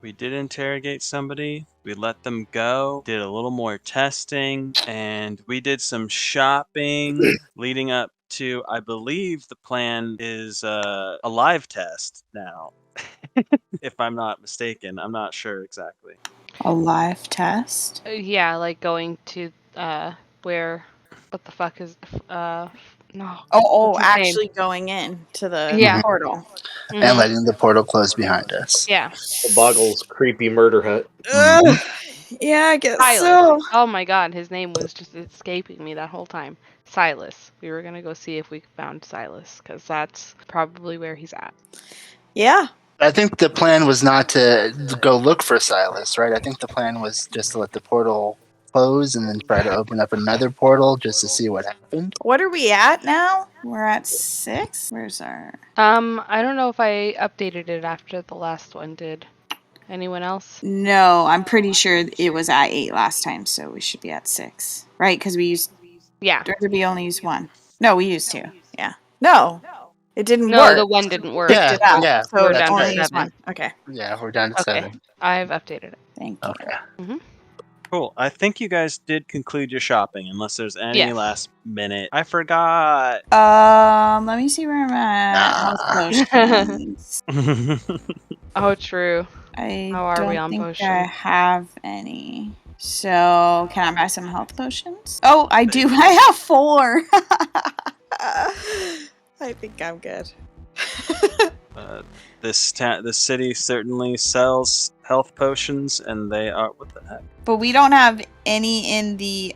We did interrogate somebody. We let them go, did a little more testing, and we did some shopping leading up to, I believe the plan is a live test now. If I'm not mistaken. I'm not sure exactly. A live test? Yeah, like going to where? What the fuck is no? Oh, What's his name? actually going in to the Yeah. portal. And letting the portal close behind us. Yeah. The Boggle's creepy murder hut. Yeah, I guess Silas. so. Oh my god, his name was just escaping me that whole time. Silas. We were gonna go see if we found Silas, because that's probably where he's at. Yeah. I think the plan was not to go look for Silas, right? I think the plan was just to let the portal close and then try to open up another portal just to see what happened. What are we at now? We're at 6? Where's our... I don't know if I updated it after the last one did. Anyone else? No, I'm pretty sure it was at 8 last time, so we should be at 6. Right? Because we used... Yeah. Or did we only use 1? No, we used 2. Yeah. No. It didn't No, work. the one didn't work. Yeah, Picked it up. yeah. So We're it down only to used 7. 1. Okay. Yeah, we're down to Okay. 7. I've updated it. Thank you. Okay. Cool. I think you guys did conclude your shopping, unless there's any Yes. last minute. I forgot. Let me see where I'm at. Potions. Oh, true. I How are we don't on think potions? I have any. So, can I buy some health potions? Oh, I do. I have 4. I think I'm good. This city certainly sells health potions, and they are what the heck? But we don't have any in the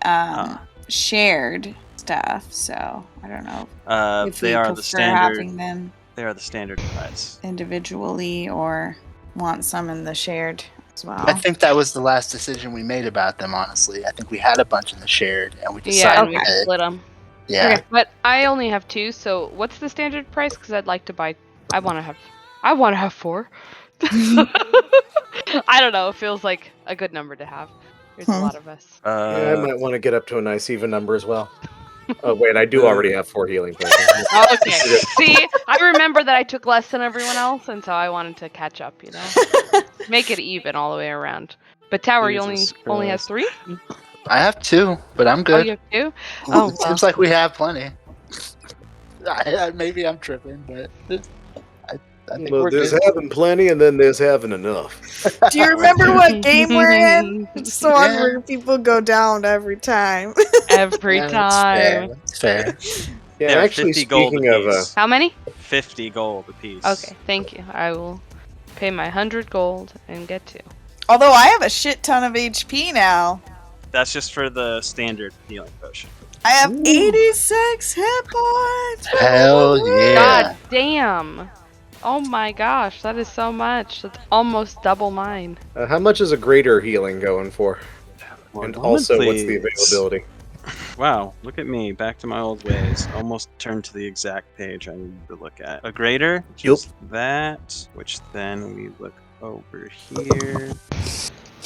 shared stuff, so I don't know if They we are prefer the standard. having them They are the standard price. individually or want some in the shared as well. I think that was the last decision we made about them, honestly. I think we had a bunch in the shared, and we Yeah, decided and we Okay. split them. yeah. Okay, but I only have 2, so what's the standard price? Because I'd like to buy. I want to have 4. I don't know. It feels like a good number to have. There's a lot of us. Yeah, I might want to get up to a nice even number as well. Oh wait, I do already have 4 healing potions. Oh, okay. See, I remember that I took less than everyone else, and so I wanted to catch up. You know, make it even all the way around. But Tower, you Jesus only has Christ. 3. I have 2, but I'm Oh, good. you have 2. Oh, It seems like we have plenty. Maybe I'm tripping, but I think Well, we're there's good. having plenty, and then there's having enough. Do you remember what game we're in? It's the one Yeah. where people go down every time. every Yeah, time. That's fair. Yeah, They're actually, 50 gold speaking of apiece. How many? 50 gold apiece. Okay, thank you. I will pay my 100 gold and get 2. Although I have a shit ton of HP now. That's just for the standard healing potion. I have 86 hit points. Hell yeah. God damn. Oh my gosh, that is so much. That's almost double mine. how much is a greater healing going for? One And moment, also, what's the please. availability? Wow, look at me, back to my old ways. Almost turned to the exact page I needed to look at. A greater, which Yep. is that, which then we look over here.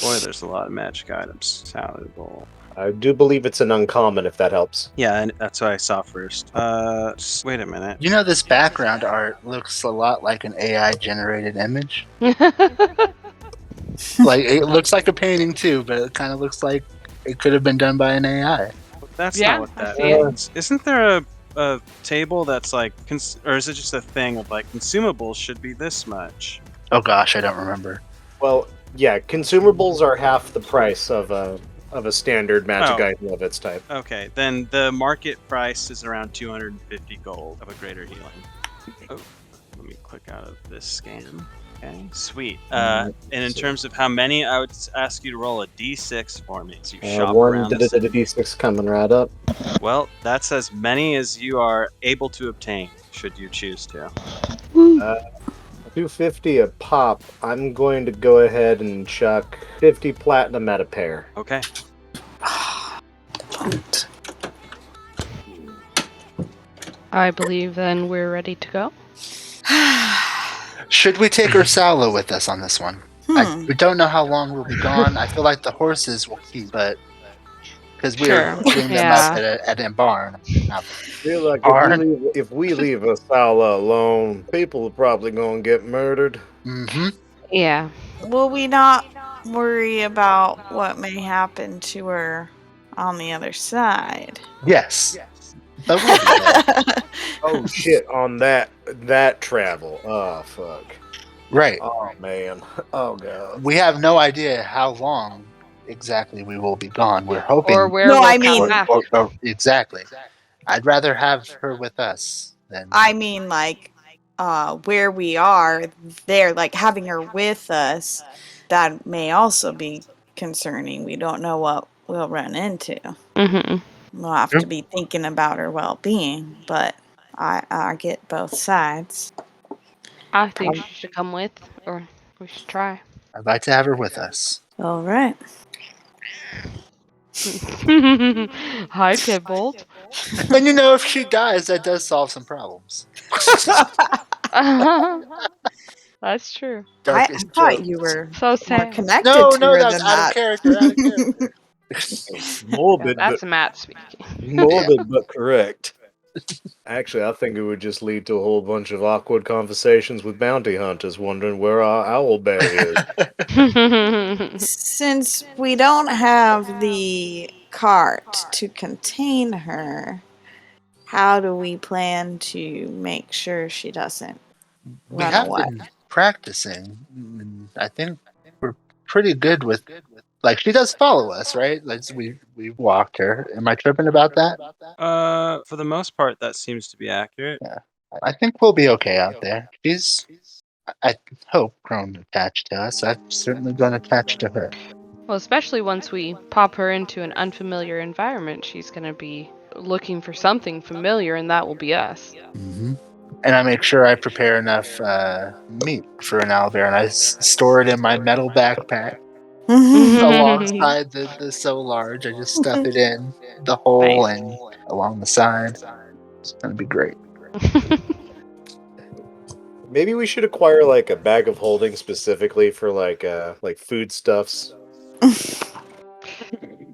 Boy, there's a lot of magic items. Salad bowl. I do believe it's an uncommon, if that helps. Yeah, and that's what I saw first. Wait a minute. You know, this background art looks a lot like an AI generated image. Like, it looks like a painting too, but it kind of looks like it could have been done by an AI. That's Yeah, not what I that see it. means. Isn't there a table that's like, or is it just a thing of like consumables should be this much? Oh gosh, I don't remember. Well, yeah, consumables are half the price of a standard magic Oh. item of its type. Okay, then the market price is around 250 gold of a greater healing. Oh, let me click out of this scan. Okay, sweet. And in terms of how many, I would ask you to roll a d6 for me. So you shop One around. The city. D6 coming right up. Well, that's as many as you are able to obtain, should you choose to. 250 a pop. I'm going to go ahead and chuck 50 platinum at a pair. Okay. I believe then we're ready to go. Should we take Ursala with us on this one? We don't know how long we'll be gone. I feel like the horses will keep, but because we're Sure, putting them yeah. up at a barn. I feel like Barn. if we leave Asala alone, people are probably going to get murdered. Mm-hmm. Yeah. will we not worry about what may happen to her on the other side? Yes. But we'll be there. Oh shit! On that travel. Oh fuck. Right. Oh man. Oh god. We have no idea how long exactly we will be gone. We're Or hoping. where No, we'll I come mean- back. Exactly. I'd rather have her with us than. I mean, like, where we are there, like having her with us, that may also be concerning. We don't know what we'll run into. Hmm. We'll have True. to be thinking about her well-being, but I get both sides. I think she should come with, or we should try. I'd like to have her with us. All right. Hi, Tybalt. And if she dies, that does solve some problems. That's true. I Darkest thought jokes. you were So more sad. connected No, to no, her that was than out of that. character. Out of character. Morbid, That's but Matt speaking. morbid, but correct. Actually, I think it would just lead to a whole bunch of awkward conversations with bounty hunters wondering where our owlbear is. Since we don't have the cart to contain her, how do we plan to make sure she doesn't We run have away? been practicing. And I think we're pretty good with. Like she does follow us, right? Like we walked her. Am I tripping about that? For the most part, that seems to be accurate. I think we'll be okay out there. She's, I hope, grown attached to us. I've certainly grown attached to her. Well, especially once we pop her into an unfamiliar environment, she's going to be looking for something familiar, and that will be us. Mm-hmm. And I make sure I prepare enough meat for an owlbear, and I store it in my metal backpack alongside the so large. I just stuff it in the hole Nice. and along the side. It's gonna be great. Maybe we should acquire like a bag of holding specifically for like foodstuffs.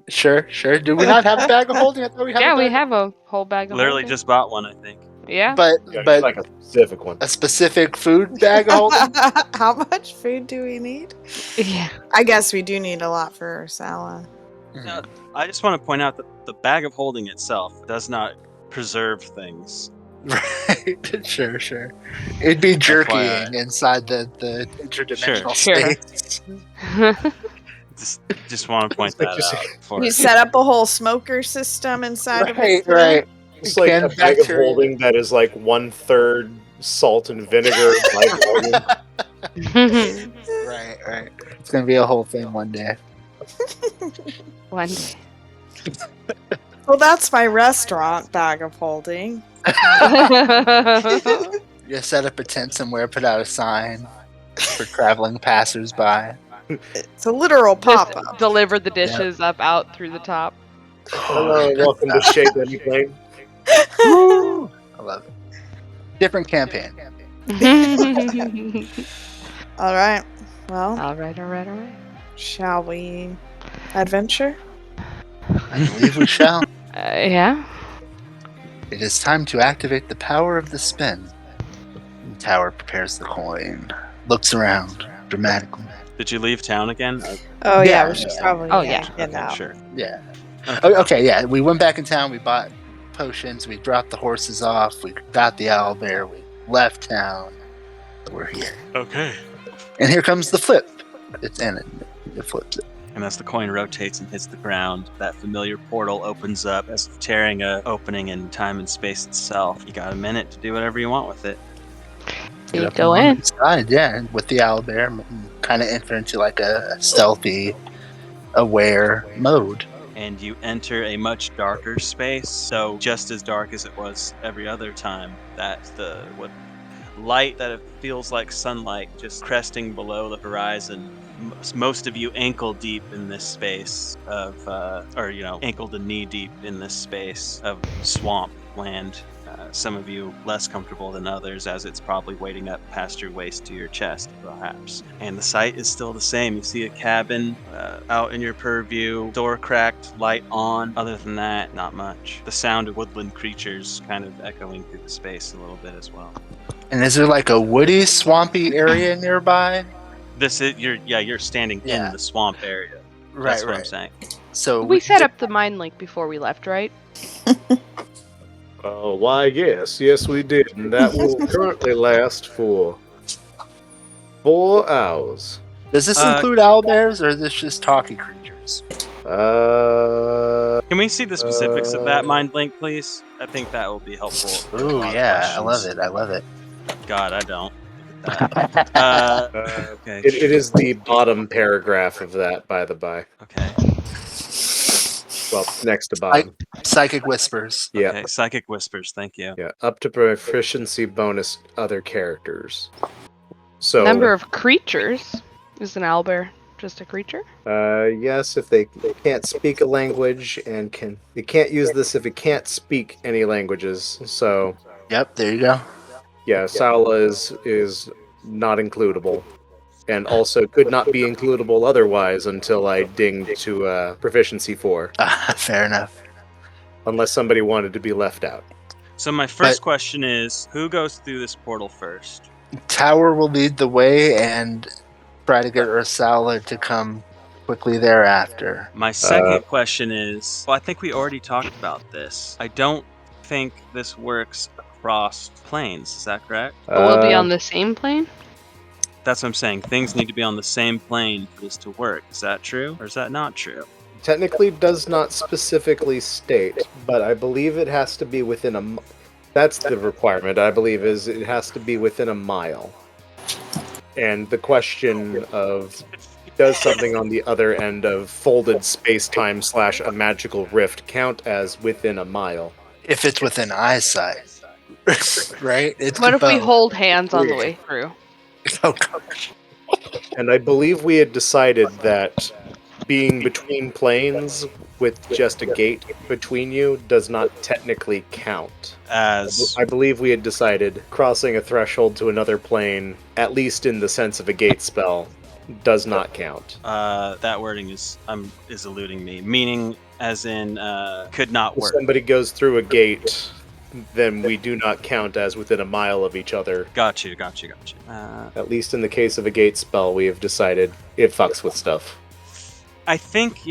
Sure. Do we not have a bag of holding? I thought we had. Yeah, a we bag have a whole bag of Literally holding. just bought one, I think. Yeah. But Yeah, like a specific one. a specific food bag of holding. How much food do we need? Yeah. I guess we do need a lot for Ursula. No, I just want to point out that the bag of holding itself does not preserve things. Right. Sure. It'd be jerkying FYI. inside the interdimensional Sure. space. Just want to point that out. For We set up a whole smoker system inside of it. Right. It's like Can a bag of bacteria- holding that is like 1/3 salt and vinegar by volume. Right. It's gonna be a whole thing one day. One day. Well, that's my restaurant bag of holding. You set up a tent somewhere, put out a sign for traveling passersby. It's a literal Just pop-up. deliver the dishes up out through the top. Hello, welcome to Shape Anything. I love it. Different campaign. All right. Well, All right. shall we adventure? I believe we shall. Yeah. It is time to activate the power of the spin. The tower prepares the coin, looks around dramatically. Did you leave town again? Oh Yeah, yeah, we should yeah. probably. Oh, yeah. get Okay, out. sure. Yeah. Okay, yeah. We went back in town, we bought potions, we dropped the horses off, we got the owlbear, we left town. We're here. Okay. And here comes the flip. It's in it. It flips it. And as the coin rotates and hits the ground, that familiar portal opens up as if tearing a opening in time and space itself. You got a minute to do whatever you want with it. You Get up go on in. the side, yeah, and with the owlbear, kind of enter into like a stealthy, aware mode. And you enter a much darker space, so just as dark as it was every other time. That's the light that it feels like sunlight just cresting below the horizon. Most of you ankle deep in this space of, ankle to knee deep in this space of swamp land. Some of you less comfortable than others, as it's probably wading up past your waist to your chest, perhaps. And the sight is still the same. You see a cabin out in your purview, door cracked, light on. Other than that, not much. The sound of woodland creatures kind of echoing through the space a little bit as well. And is there like a woody, swampy area nearby? you're standing Yeah. in the swamp area. Right, That's what I'm right. saying. So We set up the mind link before we left, right? Oh, why, yes. Yes, we did. And that will currently last for 4 hours. Does this Uh, include owlbears, or is this just talkie creatures? Can we see the specifics of that mind link, please? I think that will be helpful. with a Ooh, lot of yeah, I love questions. it. I love it. God, I don't. Look at that. Okay. It is the bottom paragraph of that, by the by. Okay. Well, next to bottom. Psychic whispers. Yeah. Okay. Psychic whispers. Thank you. Yeah. Up to proficiency bonus other characters. So Number of creatures. Is an owlbear just a creature? yes, if they can't speak a language and you can't use this if it can't speak any languages. So Yep, there you go. yeah, Saula is not includable. And also could not be includable otherwise until I dinged to proficiency 4. Fair enough. Unless somebody wanted to be left out. So my first question is, who goes through this portal first? Tower will lead the way and try to get Ursula to come quickly thereafter. My second question is, well, I think we already talked about this. I don't think this works across planes. Is that correct? But we'll be on the same plane? That's what I'm saying. Things need to be on the same plane for this to work. Is that true, or is that not true? Technically does not specifically state, but I believe it has to be within a... That's the requirement, I believe, is it has to be within a mile. And the question of, does something on the other end of folded space-time / a magical rift count as within a mile? If it's within eyesight. Right? It's What if we both. hold hands on the way through? Oh, gosh. And I believe we had decided that being between planes with just a gate between you does not technically count. As I believe we had decided crossing a threshold to another plane, at least in the sense of a gate spell, does not count. that wording is eluding me. Meaning, as in, could not If work. somebody goes through a gate, then we do not count as within a mile of each other. Got you. At least in the case of a gate spell, we have decided it fucks with stuff. I think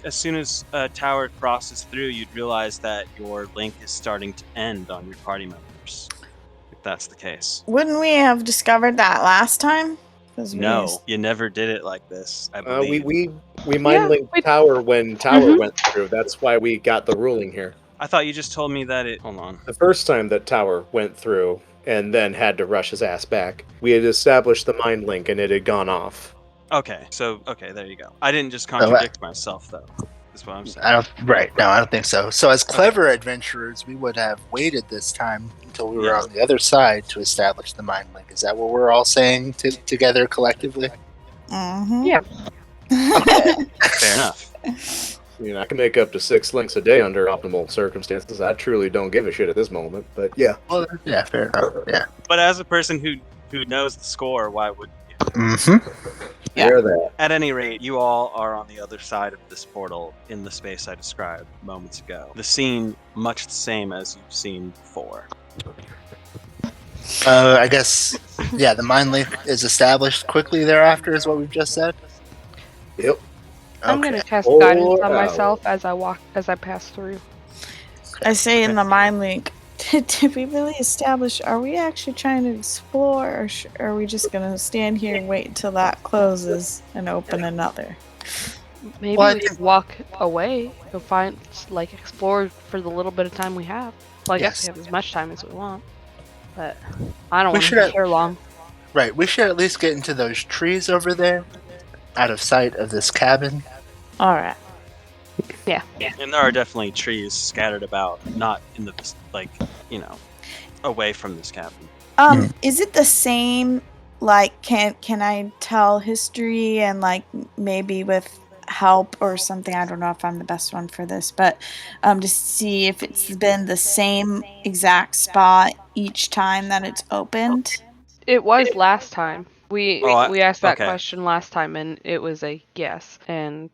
as soon as a tower crosses through, you'd realize that your link is starting to end on your party members. If that's the case. Wouldn't we have discovered that last time? No, you never did it like this. I believe. We mind linked Tower when Tower went through. That's why we got the ruling here. I thought you just told me that it. Hold on. The first time that Tower went through and then had to rush his ass back, we had established the mind link and it had gone off. Okay, there you go. I didn't just contradict myself, though. That's what I'm saying. No, I don't think so. So, as clever adventurers, we would have waited this time until we were on the other side to establish the mind link. Is that what we're all saying together collectively? Mm-hmm. Yeah. Okay. Fair enough. I mean, I can make up to 6 links a day under optimal circumstances. I truly don't give a shit at this moment, but yeah. Well, yeah, fair enough. Yeah. But as a person who knows the score, why would you? Mm-hmm. Yeah. Hear that. At any rate, you all are on the other side of this portal in the space I described moments ago. The scene much the same as you've seen before. I guess, the mind link is established quickly thereafter, is what we've just said. Yep. I'm gonna test 4 guidance on hours. myself as I pass through. I say in the mind link, did we really establish, are we actually trying to explore, or are we just going to stand here and wait until that closes and open another? Maybe Well, I we think- could walk away and explore for the little bit of time we have. Well, I guess we have as much time as we want. But I don't We want should to have- be here long. Right, we should at least get into those trees over there, out of sight of this cabin. All right. Yeah. And there are definitely trees scattered about, not in the, away from this cabin. Is it the same, like, can I tell history and, like, maybe with help or something? I don't know if I'm the best one for this, but to see if it's been the same exact spot each time that it's opened. It was last time. We Oh, we asked that okay. question last time, and it was a yes. And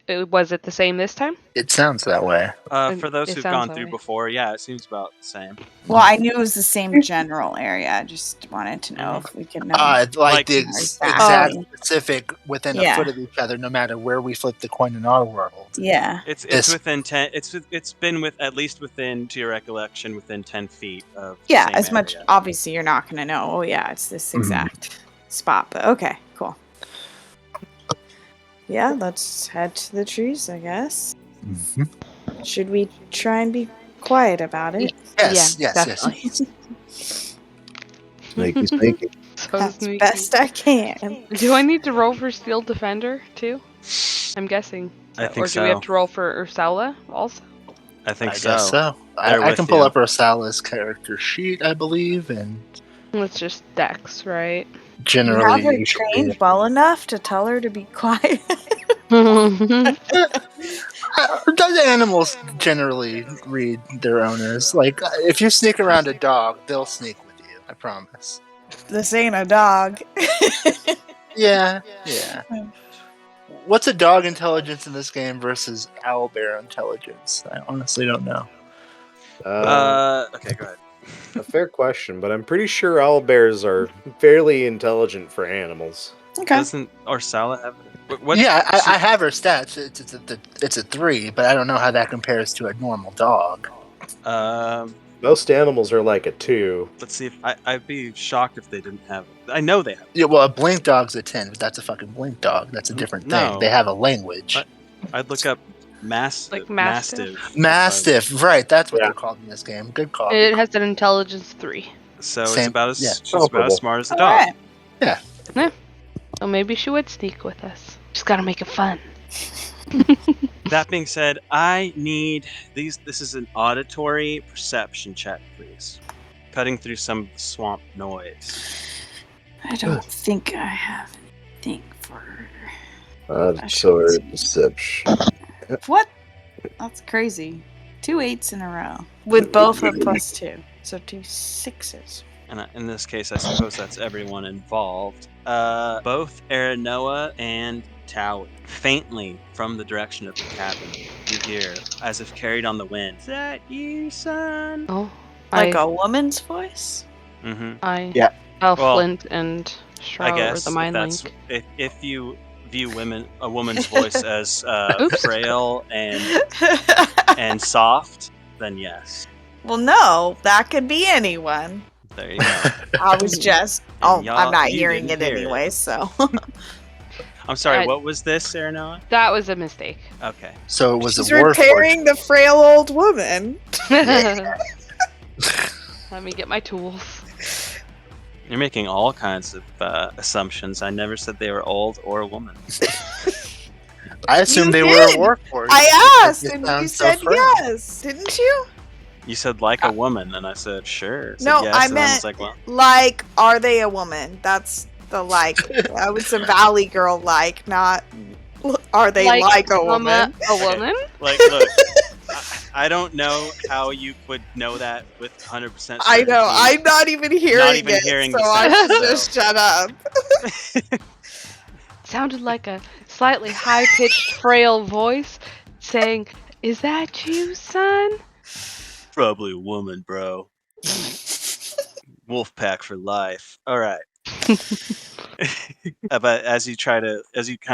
Was it the same this time? It sounds that way. For those It who've sounds gone that through way. before, yeah, it seems about the same. Well, I knew it was the same general area. I just wanted to know if we could know. Like the exact Exactly. specific within a Yeah. foot of each other, no matter where we flip the coin in our world. Yeah. It's This- within 10. It's been at least within, to your recollection, within 10 feet of. The Yeah, same as much. area. Obviously, you're not going to know. Oh, yeah, it's this exact spot. But okay, cool. Yeah, let's head to the trees, I guess. Mm-hmm. Should we try and be quiet about it? Yes, Yeah, yes, definitely. yes. Sneaky, sneaky. So That's sneaky. best I can. Do I need to roll for Steel Defender too? I'm guessing. I think or do we have so. to roll for Ursula also? I think I so. guess so. They're I with can pull you. up Ursula's character sheet, I believe, and It's just Dex, right? You generally have her usually- trained well enough to tell her to be quiet. Does animals generally read their owners? Like, if you sneak around a dog, they'll sneak with you. I promise. This ain't a dog. Yeah. What's a dog intelligence in this game versus owlbear intelligence? I honestly don't know. Okay, go ahead. A fair question, but I'm pretty sure owlbears are fairly intelligent for animals. Okay. Doesn't Ursula have it? What? Yeah, I have her stats. It's a 3, but I don't know how that compares to a normal dog. Most animals are like a 2. Let's see if I'd be shocked if they didn't have it. I know they have it. Yeah, well, a blink dog's a 10, but that's a fucking blink dog. That's a different No. thing. They have a language. What? I'd look up Like Mastiff? Mastiff, right? That's what Yeah. they're called in this game. Good call. It has an intelligence 3. So it's Same- about as yeah. she's about as smart as a All dog. right. So maybe she would sneak with us. Just gotta make it fun. That being said, I need these. This is an auditory perception check, please. Cutting through some of the swamp noise. I don't think I have anything for. Auditory perception. What? That's crazy. 2 8s in a row. With both of +2. So 2 6s. And in this case, I suppose that's everyone involved. Both Aranoa and Towie, faintly from the direction of the cabin, you hear, as if carried on the wind. Is that you, son? Oh. Like a woman's voice? Mm-hmm. Yeah. Well, Well, Flint and Shroud I guess or the Mind that's Link. if you view a woman's voice as Oops. frail and soft, then yes. Well, no, that could be anyone. There you go. I was just. And Oh, y'all- I'm not you hearing didn't it hear it. anyway, so. I'm sorry. I- What was this, Aranoa? That was a mistake. Okay. So it was She's a war repairing the frail old woman. Let me get my tools. You're making all kinds of assumptions. I never said they were old or a woman. I assumed You they were did. a warforged. I asked, It and you sounds so said frail. yes, didn't you? You said like a woman, and I said sure. Said No, yes, I and then meant was like, well, like, are they a woman? That's the like. I was a Valley Girl like, not. Are they like a woman? A woman? like look. I don't know how you would know that with 100% certainty. I know. I'm not even hearing even it, hearing so the I should sentence, just shut up. Sounded like a slightly high-pitched, frail voice saying, "Is that you, son?" Probably a woman, bro. Wolfpack for life. All right. But as you kind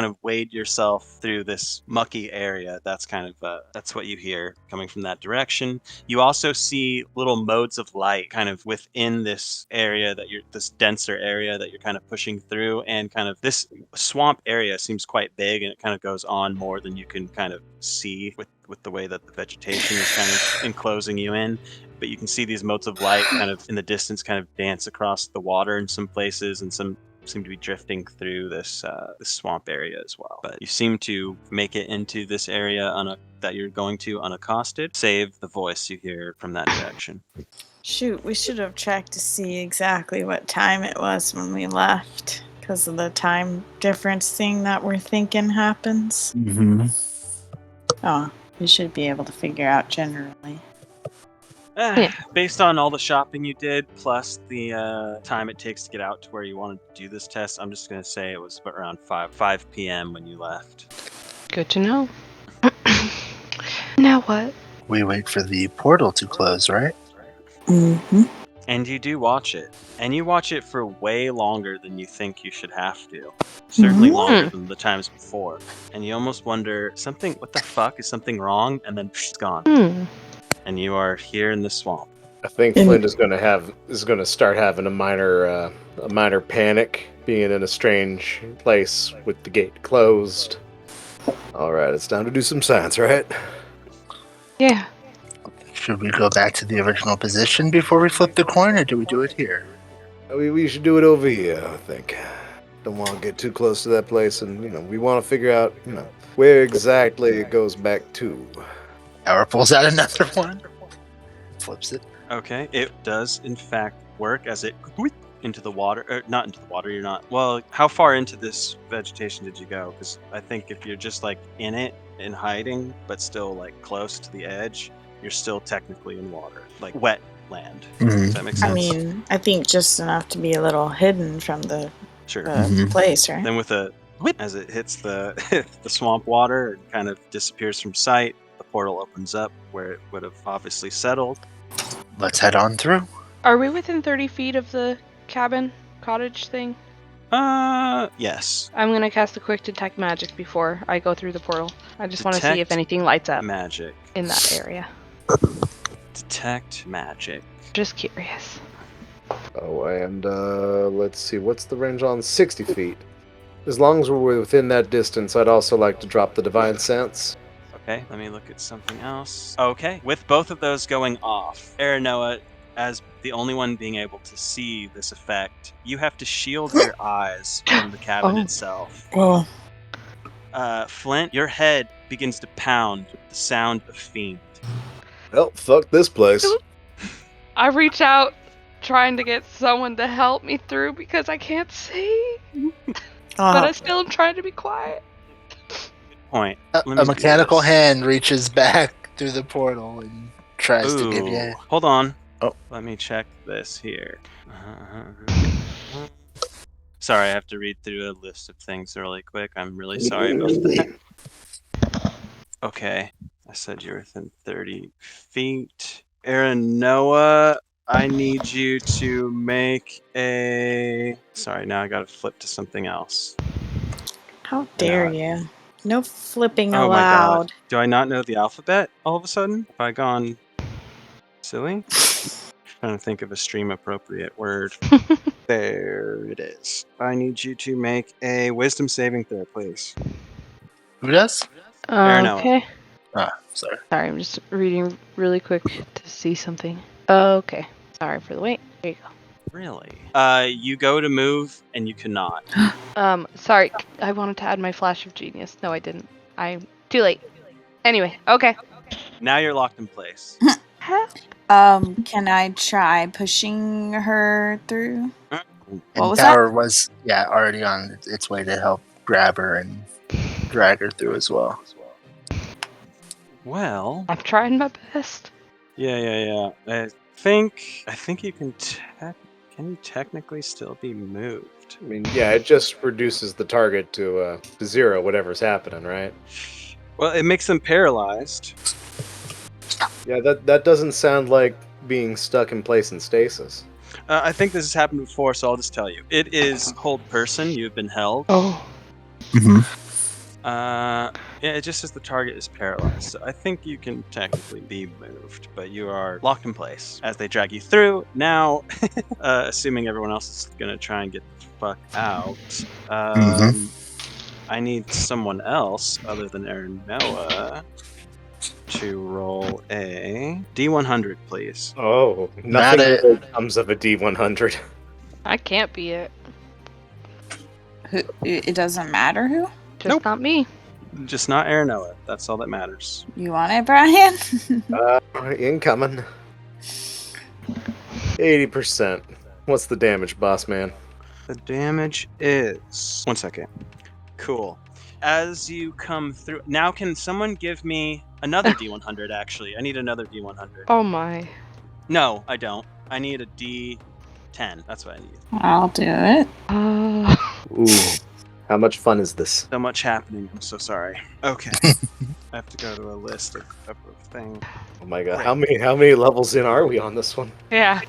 of wade yourself through this mucky area, that's that's what you hear coming from that direction. You also see little modes of light kind of within this area this denser area that you're kind of pushing through, and kind of this swamp area seems quite big, and it kind of goes on more than you can kind of see with the way that the vegetation is kind of enclosing you in. But you can see these motes of light kind of in the distance kind of dance across the water in some places, and some seem to be drifting through this swamp area as well. But you seem to make it into this area that you're going to unaccosted, save the voice you hear from that direction. Shoot, we should have checked to see exactly what time it was when we left, because of the time difference thing that we're thinking happens. Mm-hmm. Oh, we should be able to figure out generally. Yeah. Based on all the shopping you did, plus the time it takes to get out to where you wanted to do this test, I'm just going to say it was around 5 p.m. when you left. Good to know. Now what? We wait for the portal to close, right? Mm-hmm. And you do watch it. And you watch it for way longer than you think you should have to. Certainly longer than the times before. And you almost wonder, what the fuck? Is something wrong? And then it's gone. And you are here in the swamp. I think Flint is going to start having a minor panic, being in a strange place with the gate closed. All right, it's time to do some science, right? Yeah. Should we go back to the original position before we flip the coin, or do we do it here? We should do it over here, I think. Don't want to get too close to that place, and we want to figure out where exactly it goes back to. Our pulls out another one, flips it. Okay, it does in fact work as it into the water. Not into the water, you're not. Well, how far into this vegetation did you go? Because I think if you're just like in it and hiding, but still like close to the edge, you're still technically in water, like wet land. Does that make sense? I mean, I think just enough to be a little hidden from the sure. place, right? Then with a whip, as it hits the the swamp water, it kind of disappears from sight. The portal opens up where it would have obviously settled. Let's head on through. Are we within 30 feet of the cottage thing? Yes. I'm gonna cast a quick detect magic before I go through the portal. I just want to see if Detect anything lights up Magic. in that area. Detect magic. Just curious. Oh, and let's see, what's the range on 60 feet? As long as we're within that distance, I'd also like to drop the Divine Sense. Okay, let me look at something else. Okay, with both of those going off, Aranoa, as the only one being able to see this effect, you have to shield your eyes from the cabin itself. Oh. Flint, your head begins to pound with the sound of fiend. Well, fuck this place. I reach out, trying to get someone to help me through because I can't see. But I still am trying to be quiet. Point. A mechanical hand reaches back through the portal and tries to give you. Hold on. Oh, let me check this here. Sorry, I have to read through a list of things really quick. I'm really sorry about that. Okay, I said you're within 30 feet. Aranoa, I need you to make a... Sorry, now I gotta flip to something else. How dare you? No flipping Oh allowed. my god. Do I not know the alphabet all of a sudden? Have I gone silly? Trying to think of a stream appropriate word. There it is. I need you to make a wisdom saving throw, please. Who does? Okay. Sorry. Sorry, I'm just reading really quick to see something. Okay. Sorry for the wait. There you go. Really? You go to move and you cannot. Sorry. I wanted to add my flash of genius. No, I didn't. I'm too late. Anyway, okay. Now you're locked in place. Can I try pushing her through? And Tower was already on its way to help grab her and drag her through as well. Well, I'm trying my best. Yeah. I think you can. Can you technically still be moved? I mean, yeah, it just reduces the target to 0, whatever's happening, right? Well, it makes them paralyzed. Yeah, that doesn't sound like being stuck in place in stasis. I think this has happened before, so I'll just tell you. It is hold person. You've been held. Oh. Yeah, it just says the target is paralyzed. So I think you can technically be moved, but you are locked in place as they drag you through. Now, assuming everyone else is going to try and get the fuck out, I need someone else other than Aranoa to roll a D100, please. Oh, nothing good comes of a D100. I can't be it. It doesn't matter who? Just not me. Just not Aranoa. That's all that matters. You want it, Brian? Incoming. 80%. What's the damage, boss man? The damage is... 1 second. Cool. As you come through... Now can someone give me another D100, actually? I need another D100. Oh my. No, I don't. I need a D10. That's what I need. I'll do it. Ooh. How much fun is this? So much happening. I'm so sorry. Okay. I have to go to a list of things. Oh my god, Great. how many levels in are we on this one? Yeah.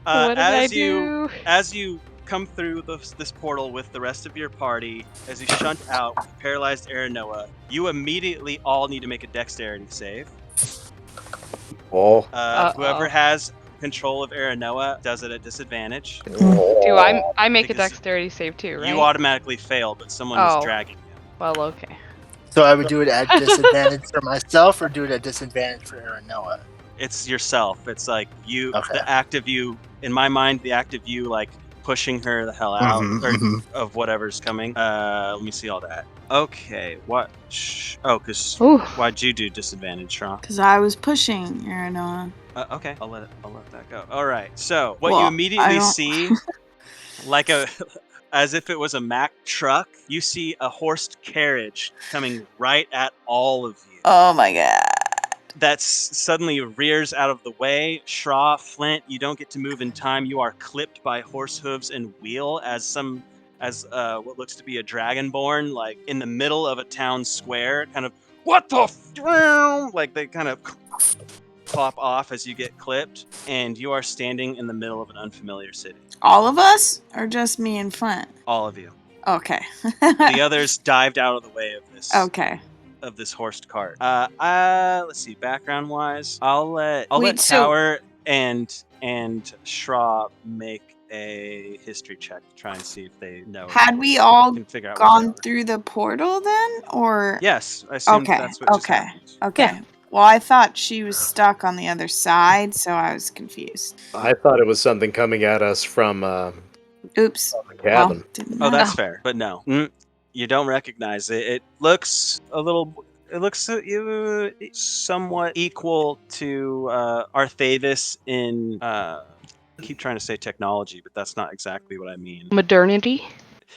What did I As do? you come through this portal with the rest of your party, as you shunt out with paralyzed Aranoa, you immediately all need to make a dexterity save. Oh. Whoever Uh-oh. has control of Aranoa does it at disadvantage. Do I make a Because dexterity save too, right? You automatically fail, but someone is Oh. dragging you. Well, okay. So I would do it at disadvantage for myself, or do it at disadvantage for Aranoa? It's yourself. It's like you, Okay. the act of you, in my mind, the act of you like pushing her the hell out of whatever's coming. Let me see all that. Okay, what? Because Ooh. why'd you do disadvantage, Shaw? Because I was pushing Aranoa. Okay, I'll let that go. All right. So what you Well, I immediately don't- see, like as if it was a Mack truck, you see a horsed carriage coming right at all of you. Oh my god. That suddenly rears out of the way. Shra, Flint, you don't get to move in time. You are clipped by horse hooves and wheel as what looks to be a dragonborn, like in the middle of a town square, kind of what the like they kind of pop off as you get clipped, and you are standing in the middle of an unfamiliar city. All of us? Or just me and Flint? All of you. Okay. The others dived out of the way of this. Okay. Of this horsed cart. Let's see. Background wise, I'll let Tower and Shra make a history check to try and see if they know. Had we all can figure out gone through the portal then, or? Yes, I assume Okay. that's what just happened. Okay. Yeah. Well, I thought she was stuck on the other side, so I was confused. I thought it was something coming at us from Oops. the cabin. Well, didn't Oh, know. that's fair, but no, you don't recognize it. It looks a little. It looks somewhat equal to Arthavis in. I keep trying to say technology, but that's not exactly what I mean. Modernity.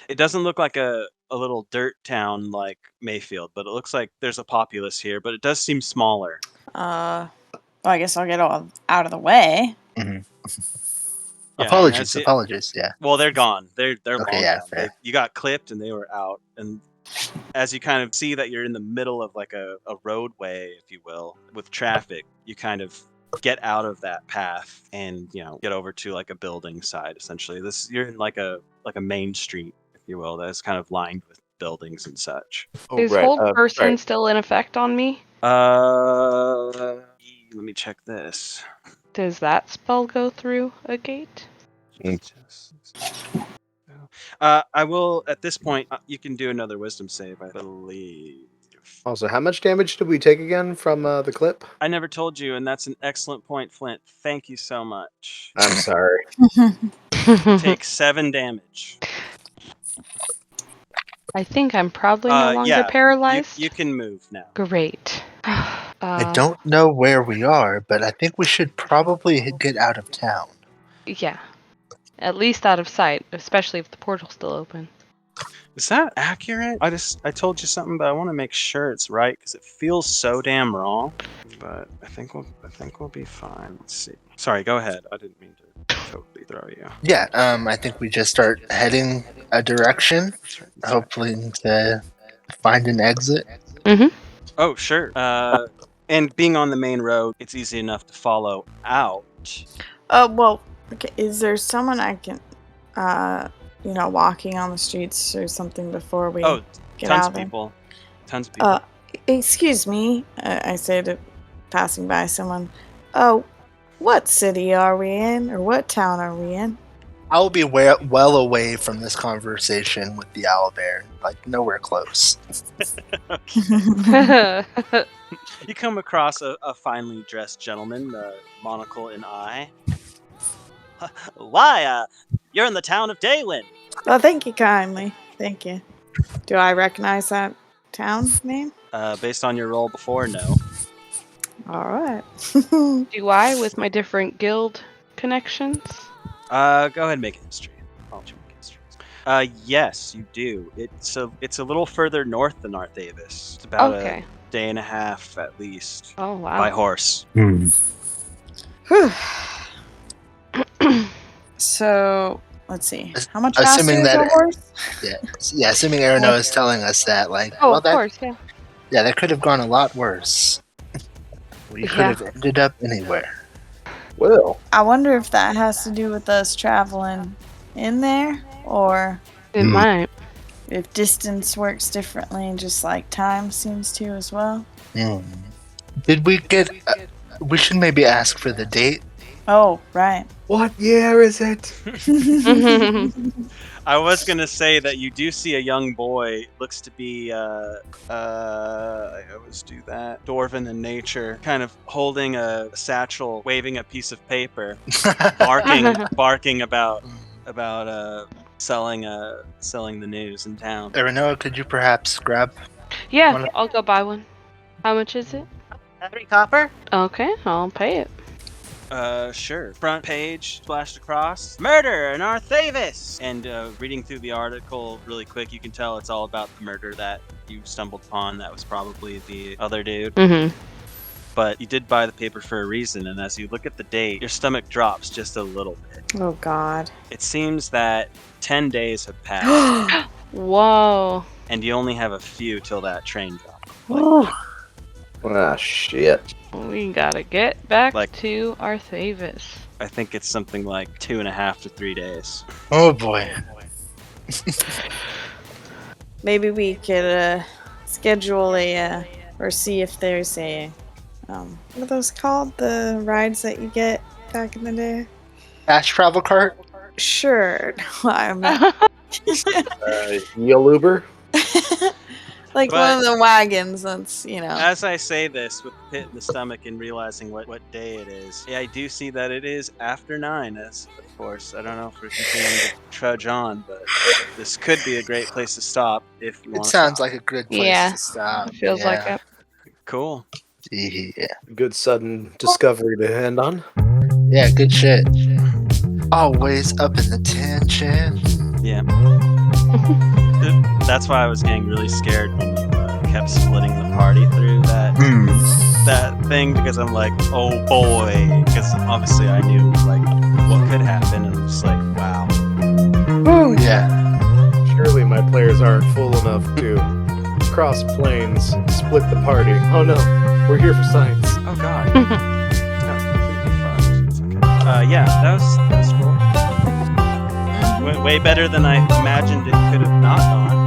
It doesn't look like a little dirt town like Mayfield, but it looks like there's a populace here, but it does seem smaller. Well, I guess I'll get all out of the way. Mm-hmm. Yeah, apologies. Yeah. Well, they're gone. They're Okay, long yeah, gone. fair. You got clipped and they were out. And as you kind of see that you're in the middle of like a roadway, if you will, with traffic, you kind of get out of that path and get over to like a building side. Essentially, you're in like a main street, if you will, that's kind of lined with buildings and such. Oh, Is hold person still in effect on me? Let me check this. Does that spell go through a gate? I will at this point. You can do another wisdom save, I believe. Also, how much damage did we take again from the clip? I never told you, and that's an excellent point, Flint. Thank you so much. I'm sorry. Take 7 damage. I think I'm probably no longer paralyzed. You can move now. Great. I don't know where we are, but I think we should probably get out of town. Yeah. At least out of sight, especially if the portal's still open. Is that accurate? I told you something, but I want to make sure it's right because it feels so damn wrong. But I think we'll be fine. Let's see. Sorry, go ahead. I didn't mean to totally throw you. Yeah, I think we just start heading a direction, hopefully to find an exit. Mm-hmm. Oh, sure. And being on the main road, it's easy enough to follow out. Well, okay. Is there someone I can, walking on the streets or something before we get out tons of there? Tons of people. Excuse me, I say to passing by someone. Oh, what city are we in, or what town are we in? I will be well away from this conversation with the owlbear, like nowhere close. You come across a finely dressed gentleman, monocle and eye. Why, you're in the town of Daylin. Well, thank you kindly. Thank you. Do I recognize that town name? Based on your role before, no. All right. Do I, with my different guild connections? Go ahead and make a history. I'll let you make history. Yes, you do. It's a little further north than Arthavis. It's about a day and a half at least. Oh, wow. By horse. So, let's see. As- How much assuming faster is that- a horse? Yeah, assuming Arano is telling us that, like, Oh, well, of that course, yeah. yeah, that could have gone a lot worse. We could Yeah. have ended up anywhere. Well, I wonder if that has to do with us traveling in there, or It Hmm. might. if distance works differently, just like time seems to as well. Hmm. Did we get? We should maybe ask for the date. Oh, right. what year is it? I was gonna say that you do see a young boy, looks to be I always do that. Dwarven in nature, kind of holding a satchel, waving a piece of paper, barking about selling the news in town. Arano, could you perhaps grab? Yeah, Wanna- I'll go buy one. How much is it? 3 copper? Okay, I'll pay it. Sure. Front page, splashed across. Murder in Arthavis! And reading through the article really quick, you can tell it's all about the murder that you stumbled upon. That was probably the other dude. Mm-hmm. But you did buy the paper for a reason, and as you look at the date, your stomach drops just a little bit. Oh, God. It seems that 10 days have passed, Whoa. and you only have a few till that train drops. Ah, shit. We gotta get back Like- to Arthavis. I think it's something like 2.5 to 3 days. Oh boy. Maybe we could schedule or see if there's a, what are those called? The rides that you get back in the day? Cash travel cart. Sure. I'm not. Yell Uber? Like But- one of the wagons that's, As I say this, with the pit in the stomach and realizing what day it is, yeah, I do see that it is after 9, as of course. I don't know if we're continuing to trudge on, but this could be a great place to stop if you It want. sounds like a good place Yeah. to stop. It feels like it. Cool. Yeah. Good sudden discovery to end on. Yeah, good shit. Always up in the tension. Yeah. That's why I was getting really scared when you kept splitting the party through that thing, because I'm like, oh boy, because obviously I knew like what could happen, and I'm just like, wow. Ooh, yeah. Surely my players aren't fool enough to cross planes, split the party. Oh no, we're here for science. Oh god. No, completely fucked. It's okay. Yeah, that was cool. Way better than I imagined it could have not gone.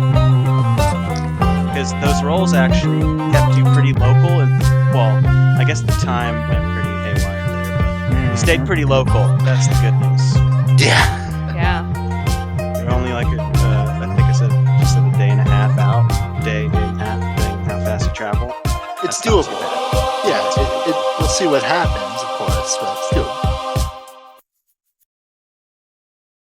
Because those rolls actually kept you pretty local, and well, I guess the time went pretty haywire there, but you stayed pretty local. That's the good news. Yeah. Yeah. You're only like, I think I said just a day and a half out. Day and a half, depending how fast you travel. It's That's not too doable. Yeah, we'll see what happens, of course, but it's doable.